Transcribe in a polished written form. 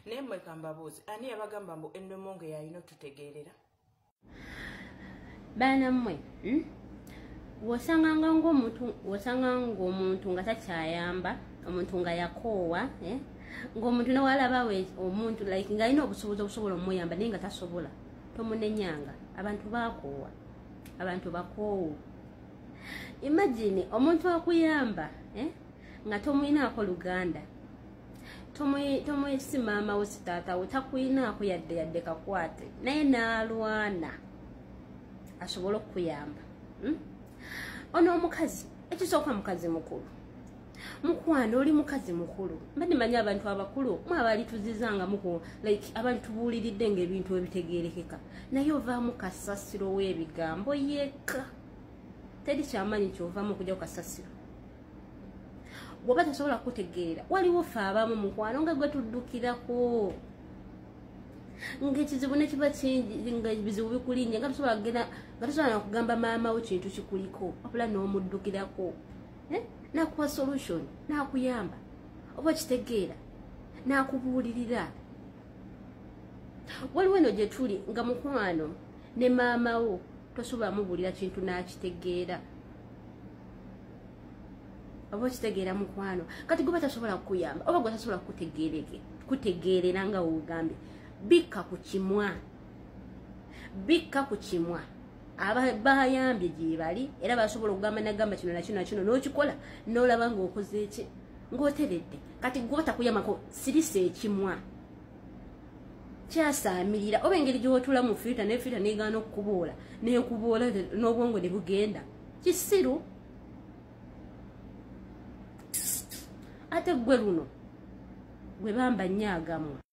Nemwe kambabuzi ani yabagamba mbu endomonge yalina tutegeerera bana mmwe wosanga ng'omuntu nga takyayamba omuntu nga yakoowa ng'omuntu newalaba we omuntu like ng'alina obusobozi okusobola omuyamba naye nga tasobola tomunenyanga. Abantu bakoowa, abantu bakoowu. Imagine omuntu akuyamba nga tomuyinaako luganda, tomuyisi maama wo si taata wo, takuyinaako yadde kakwate naye n'alwana asobola okukuyamba. Ono omukazi ekisooka mukazi mukulu mukwano oli mukazi mukulu mbadde manya abantu abakulu mwabali tuzizanga muko like abantu buuliridde ng'ebintu ebitegeerekeka naye ovaamu kasasiro w'ebigambo yekka teri kyamanyi kyovaamu okujja ku kasasiro. Bw'oba tasobola kutegeera waliwo ffe abamu mukwano nga gwe tuddukirako ng'ekizibu ne kiba kingi nga ebizibu bikulinnya nga tosobola nakugamba maama wo kintu kikuliko wabula n'omuddukirako nakuwa solution nakuyamba oba kitegeera nakubuulirira. Waliwo eno gye tuli nga mukwano ne maama wo tosobola mubuulira kintu nakitegeera oba kitegeera mukwano kati gwe tasobola kukuyamba oba gwe tasobola kutegeerera nga wogambye bikka ku kimwa bayambye gye bali era basobola okugamba nagamba kino nakino n'okikola n'olaba ng'okoze eki ng'oteredde kati gwotakuyamako sirisa ekimwa kyasaamirira oba engeri gy'otula mu filita ne filita negaana okukuboola nekuboola n'obwongo ne bugenda kisiru. Ate gwe luno gwe bamba nnyo agamu